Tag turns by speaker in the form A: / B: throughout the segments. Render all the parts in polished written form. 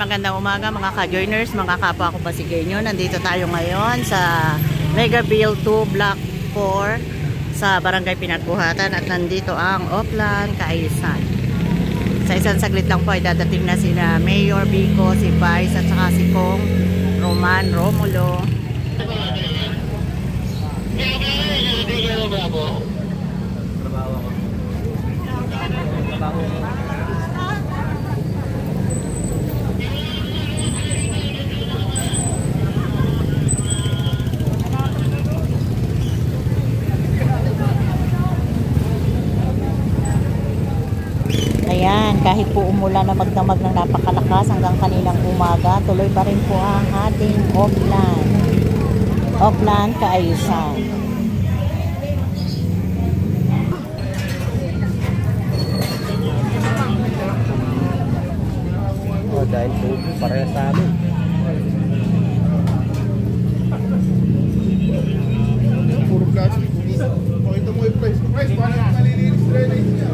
A: magandang umaga mga ka-joiners, mga kapwa ko Pasigueño. Nandito tayo ngayon sa Megaville 2 Block 4 sa Barangay Pinagbuhatan at nandito ang Oplan Kaayusan. Sa isang saglit lang po ay dadating na sina Mayor Vico, si Vice at saka si Kong Roman Romulo. Ayan, kahit po umulan na magdamag ng napakalakas hanggang kanilang umaga, tuloy pa rin po ang ating Oplan Kaayusan.
B: Oh, dahil po parehas sa amin.
C: Puro plastic. Pakita mo yung price. Price, parang malilinis drainage niya.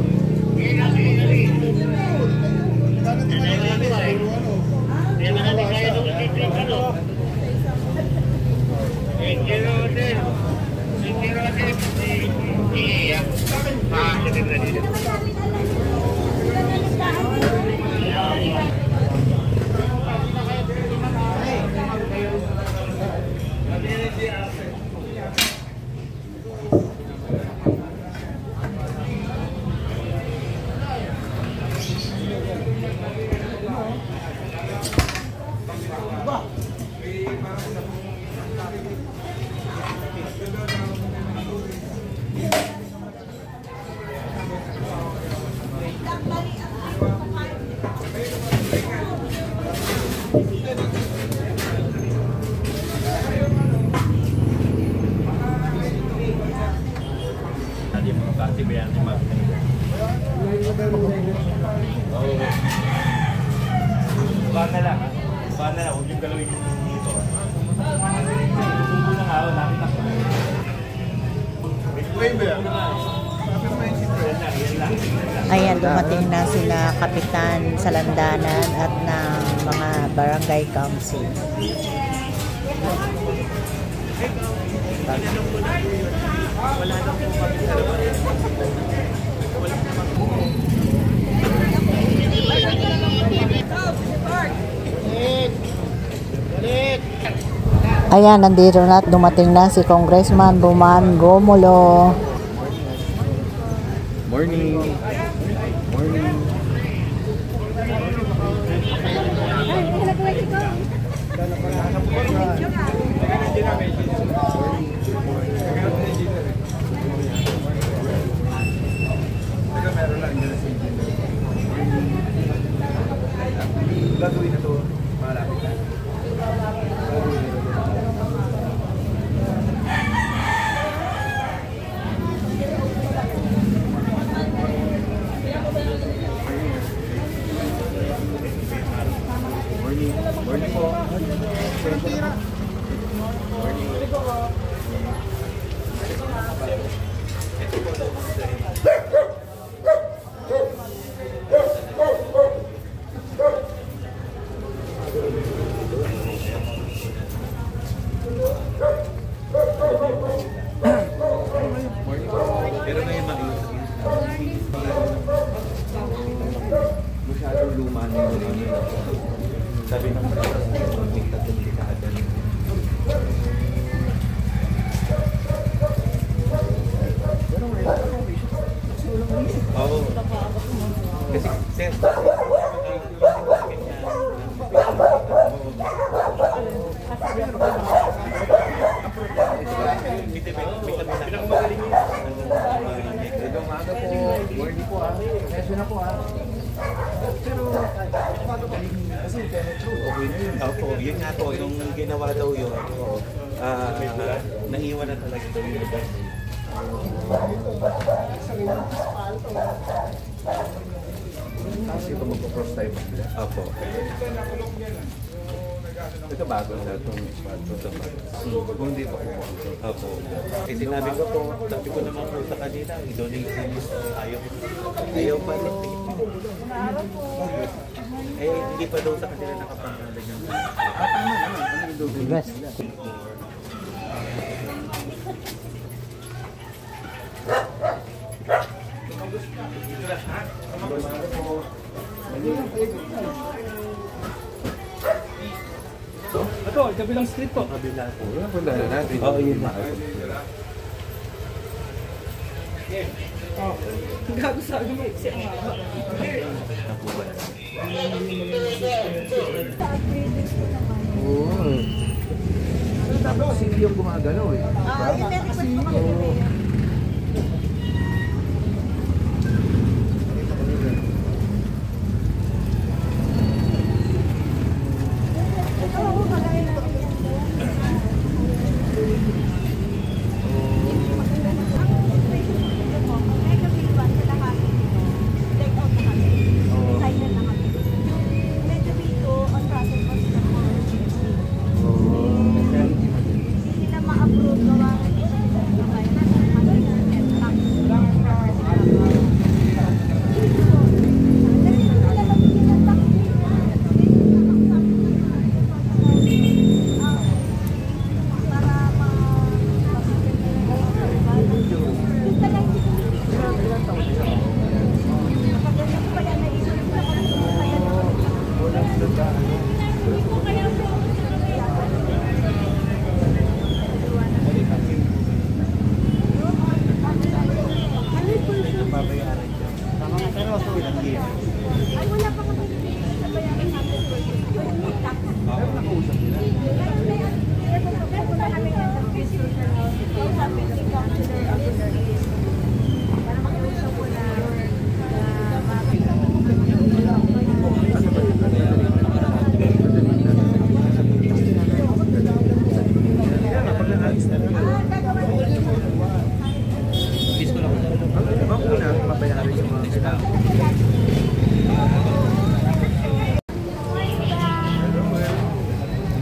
B: Buwan na lang, huwag yung galawin yung dito. Subo na nga, lapit ako.
A: Ayan, dumating na sila kapitan sa landanan at ng mga barangay council. Ayan, nandito na at dumating na si Congressman Roman Romulo.
B: Morning. Morning. Gagawin na ito, malapit na. Morning po. Pero ngayon masyadong luma na yung sabi ng tatlong dekada. Oo. Kasi morning po Mesyo na po Pero kasi okay na yun. Opo, yun nga po, yung ginawa daw yun, naiwan na talaga daw yung lugar. Kasi ito magpo-cross tayo pagla. Opo. Ito bago na itong ito. Kung hindi pa po. Opo. Eh sinabi ko po, sabi ko naman po sa kanila, i-donate sa inyo. Ayaw pa rin. Eh, hindi pa daw sa kanila nakapangalan yung... Tama naman. Ano yung donate nila?
D: Ito, kabilang street po.
B: Kabila po. Wala na natin. Oo, yun na.
D: Gago sabi mo, siya nga.
B: Oo. Dapat kasi hindi yung gumagalaw eh.
A: Kasi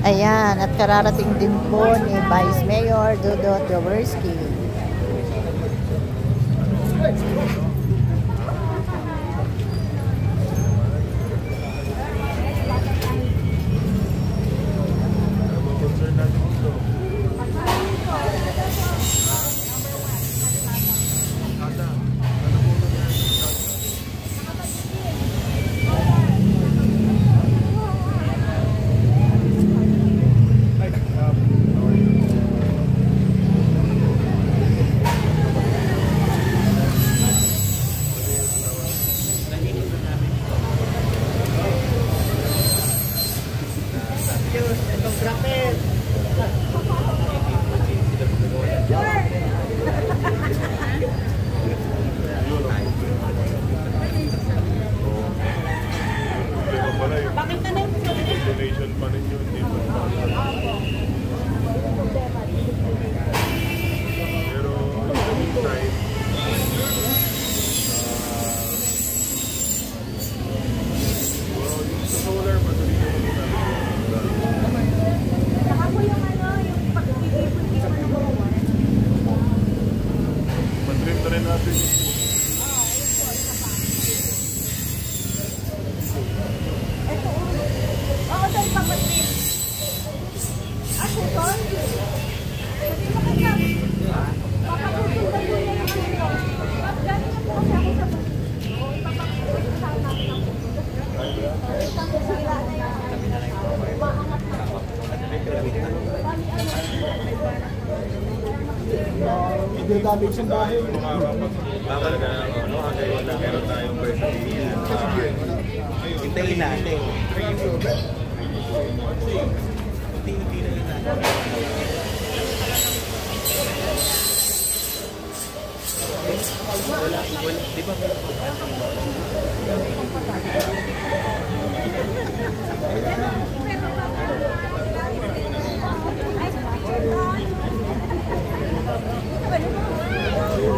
A: ayan, at kararating din po ni Vice Mayor Dudut Jaworski.
C: Donation pa rin yun, di ba? Pero at the meantime, sa solar, matuloy naman natin.
E: Saka po yung yung pag-ibig-ibig mo
C: Madrim na rin natin yung
E: oo, sir, pag-ibig. Ako, sir? Sabi mo kanya, papagututan mo yung mga ito. Galing na po kasi ako sa papagututan sa namin ang puto. Tapos sila na yung maangat na po.
C: hindi damage yung bahay.
B: Bakal ka na, ano, hanggang wala meron tayong birthday. Hintayin natin. Unti-unti na lang natin. Wala, di ba?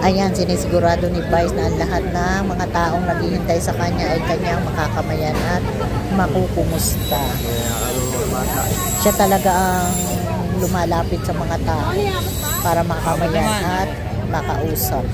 A: Ayan, sinisigurado ni Vice na ang lahat ng mga taong naghihintay sa kanya ay kanyang makakamayan at makukumusta.
B: Kaya ano,
A: Siya talaga ang lumalapit sa mga tao para makamayan at makausap.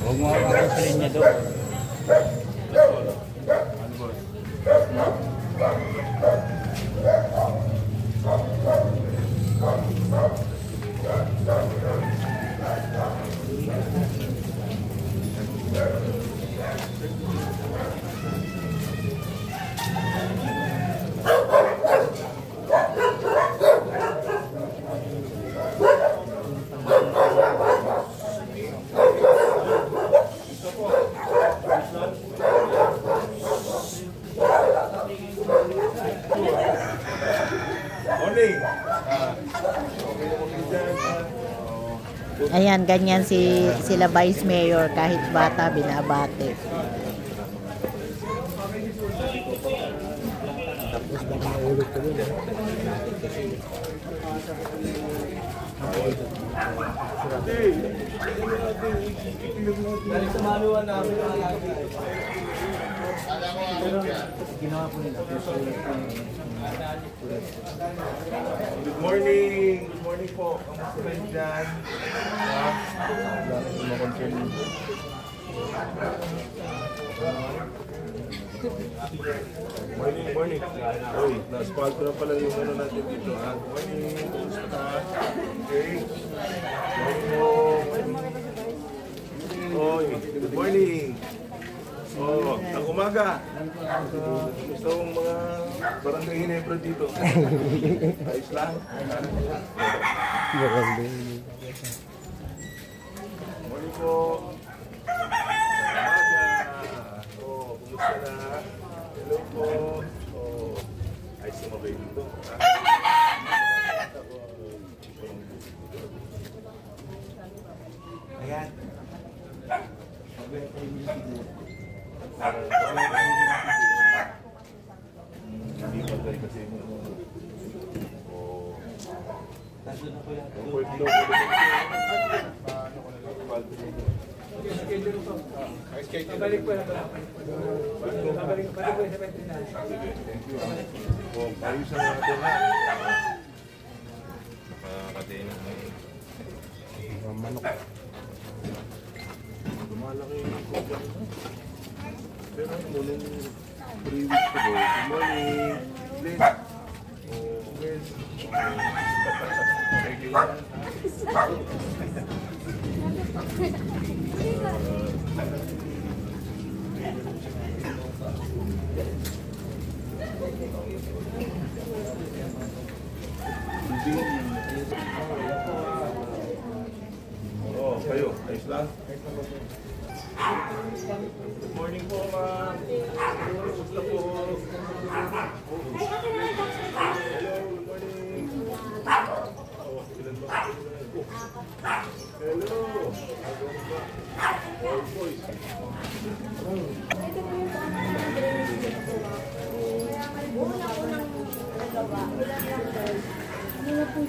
B: Huwag mo hawakan sa linyador.
A: Ayan, ganyan sila Vice Mayor, kahit bata binabate.
C: Good morning! Good morning po. Kamusta rin dyan? Morning, morning. Uy, na-asphalt na pala yung ano natin dito. Morning, kamusta ka? Okay. Morning mo. Oy, good morning. Oh, ang umaga. Gusto mong mga barangay Ginebra dito. Ayos lang. Morning po. Umaga. Oh, kumusta na? Hello po. Oh, ayos mo kayo dito. Ayan. Hindi pa tayo kasi workload
D: Babalik po na pala. Babalik po sa Pilipinas.
C: Thank you. Ayos na natin ha. Nakakatiin na may manok. Lumalaki yung kugang. Pero ano, nung 3 weeks ago, good morning, Liz. Oh, Liz. Thank you. Oh, kayo, ayos lang? Good morning po, ma'am. Kumusta po? Hello, good morning. Oh, ilan ba? Hello. All boys.
E: Ito po yung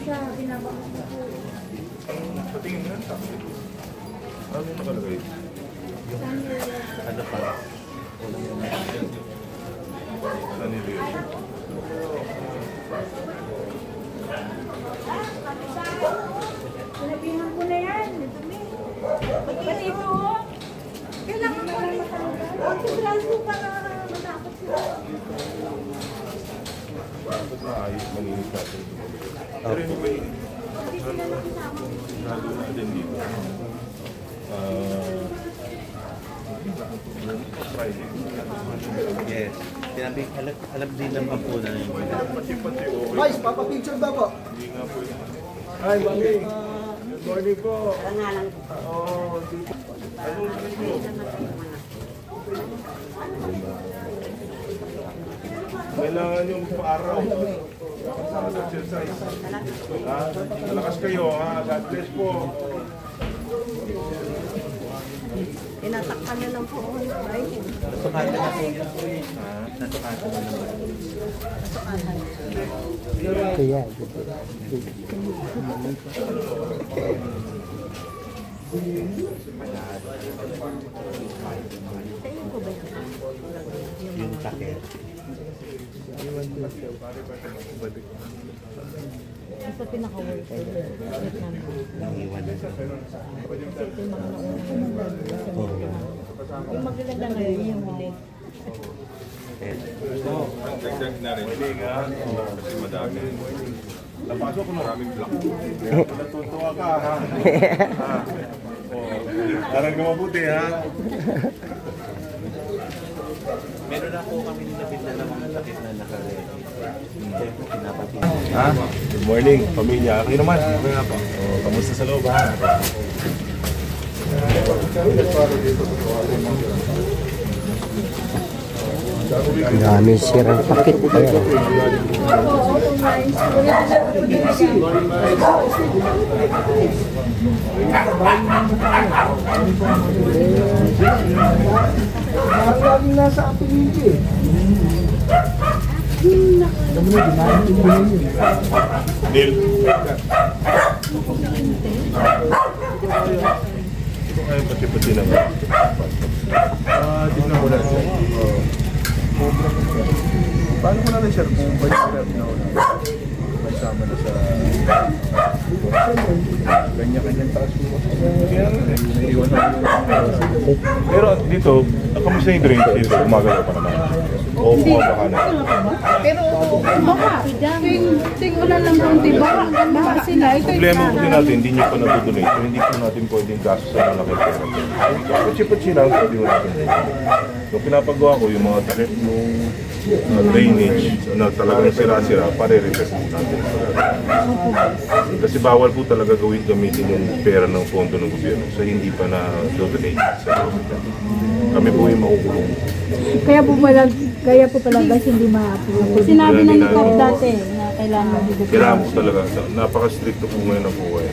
E: siya, binabakot na po.
C: Sa tingin nga, sakit. Ano yung nakalagay?
B: Ano pa?
C: Sunny Day.
E: Sinabihan ko na yan. Pati ito, kailangan ko rin matanggal. Konsentrasyon ko para matakot sila.
C: Bakit maayos maninis natin? Pero hindi ba yun?
E: Hindi sila nakisama.
C: Nandun na din dito. Friday.
B: Yes. Sinabi, alam din naman po na yung
C: Pati-pati, okay.
F: Guys, papapicture ba po?
C: Hindi nga po yun.
D: Hi, Mami. Good morning po.
C: Oo, dito. Ano dito? Kailangan yung araw. Exercise. Malakas kayo, ha? God bless po.
A: Tinatakpan na lang po.
B: nasukatan na po yun po eh. Nasukatan na naman. Yung takip.
A: Ito pinaka-work ko.
B: Nangiwan na.
A: Kasi ito yung mga naunang yung magaganda ngayon yung huli.
C: Dagdag na rin. Hindi nga. Kasi madami. Napasok ko maraming block. Natutuwa ka, ha? Parang mabuti, ha?
B: Meron na po kami nilapit na ng mga takip na naka-ready. Siyempre, pinapati.
C: Ha? Good morning, pamilya. Okay naman. Okay na po. Kamusta sa loob, ha?
F: Dami sirang pakit. Laging nasa apelyido eh.
C: Neil. Ito kayo pati-pati naman. Tignan ko lang. Paano ko na na-share kung ba yung na wala? Masama na sa kanya-kanyang taas po. Kaya naiiwan na yung pero dito, kamusta yung drainage dito? Umagawa pa naman. O bumaba na.
E: Pero baka, ting ulan lang kung di ba? Baka sila. Ito
C: Problema po din natin, hindi nyo pa nadodonate. So hindi po natin pwedeng gasto sa malaki pera. Patsi-patsi lang, pwede mo natin. So pinapagawa ko yung mga takip nung drainage na talagang sira-sira, pare-repair po natin. Kasi bawal po talaga gamitin yung pera ng pondo ng gobyerno. So hindi pa na-donate sa kami po yung makukulong.
E: Kaya po pala guys hindi ma-approve. Sinabi na ni Kap dati na kailangan dito.
C: Kailangan po talaga. Napaka-stricto po ngayon ang buhay.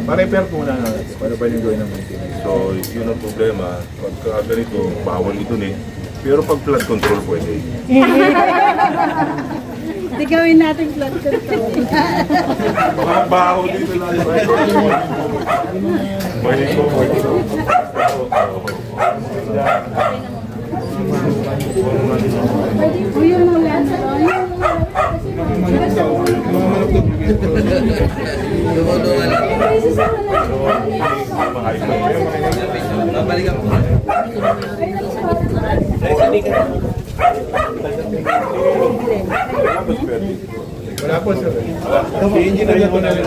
C: Pare-repair po na natin. Paano ba yung gawin ng maintenance? So yun ang problema. Pagka ganito, bawal i-donate. Pero pag flood control pwede.
E: Hindi gawin natin flood control.
C: Mga baho dito lang. Pwede ko.
E: Yung mga
B: Babalikan po.
C: Wala po sir. I-engineer na po namin.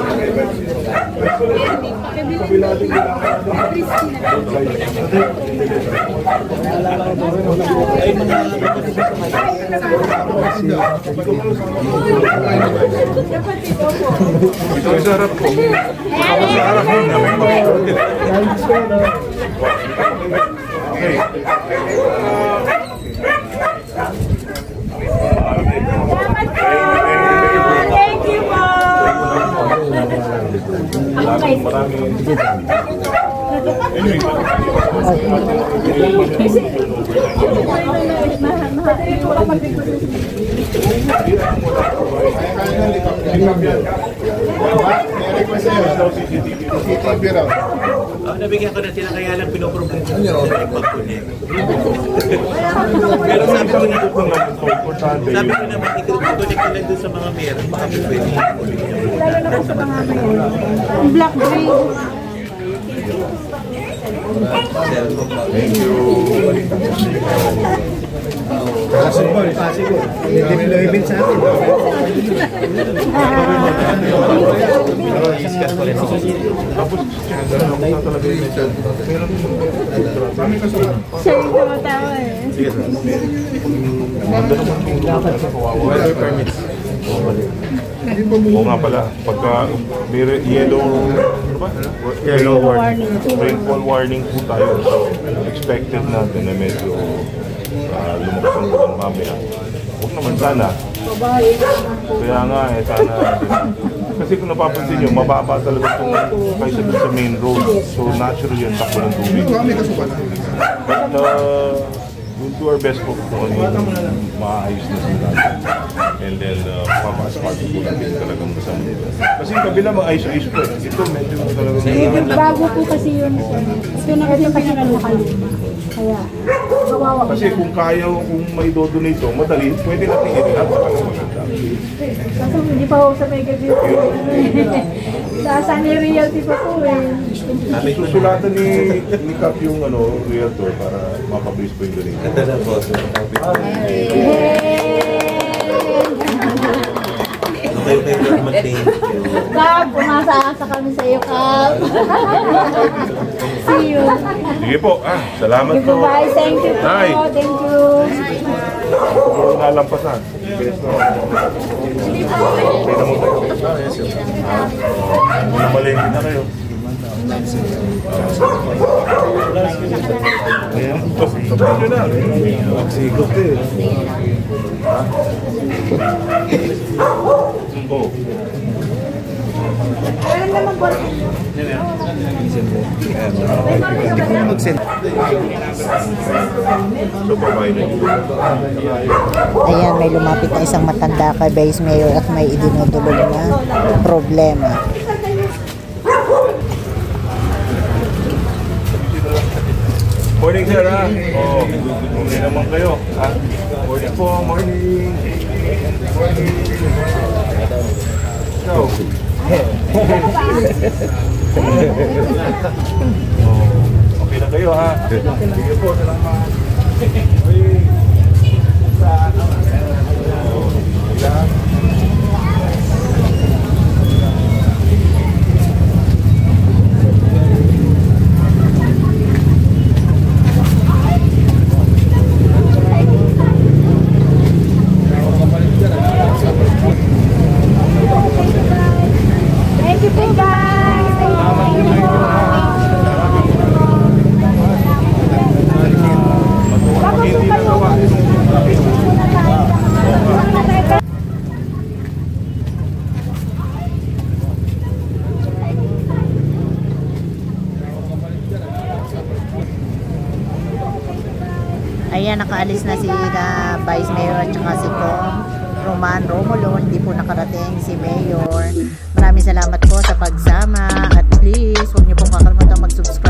C: Ito sa harap po. Ako sa harap po namin. Okay.
E: Thank you po!
C: Maraming
E: Mahal
B: Nabigyan ko na sila kaya lang pinoproblem ko sa pagkunin. Pero sabi ko na, sabi ko naman, i-connect ko lang doon sa mga meron. Baka pwede i-ulit niya.
E: Black green.
C: Thank you.
F: Hindi nila ibig sa akin.
C: Tapos, ganun ako talaga yung medyo. Meron din mo. Sa amin kasi,
E: Siya yung tumatawa eh.
C: sige sir. Maganda naman yung lugar sa kawawa. Weather permits. Oo nga pala, pagka may yellow, ano ba? Yellow warning. Rainfall warning po tayo. So, expected natin na medyo lumakas ang ulan mamaya. Huwag naman sana. Kaya nga sana. Kasi kung napapansin nyo, mababa talaga itong kaysa dun sa main road. So natural yun, takbo ng tubig. But we'll do our best po kung ano yung maayos na sila. And then, papaspart po natin talagang masama nito. Kasi yung kabila, maayos-ayos po. Ito, medyo talagang...
E: Bago po kasi yun. Ito na kasi pinakalukaluma. Kaya, kawawa.
C: Kasi kung kaya, kung may donate ito, madali, pwede natin i-relap sa kanya maganda.
E: Kaso hindi pa ako sa Mega Beauty. Sa Sunny Realty pa po eh.
C: Susulatan ni Cap yung realtor para mapabilis po yung donate.
B: Ganda na po. Okay, thank you.
E: Kap, umasa-asa kami sa iyo, Kap. See you.
C: Sige po, salamat po.
E: Goodbye, thank you po.
C: Nay.
E: Thank you.
C: Puro nalampasan. Best na. Hindi na mo tayo. Kung namalengke na kayo. Ayan. Sabihin nyo na. Magsigop eh. Oh.
E: Alam naman po.
A: Ayan, may lumapit na isang matanda kay Vice Mayor at may idinudulog na problema.
C: Morning sir ha? Morning naman kayo. Morning po, morning. Morning. So. Okay na kayo ha? Sige po, salamat.
E: Thank you po, guys.
A: Ayan, nakaalis na si Vice Mayor at saka si Roman Romulo. Hindi po nakarating si Mayor. Maraming salamat po sa pagsama at please huwag niyo pong kakalimutan mag-subscribe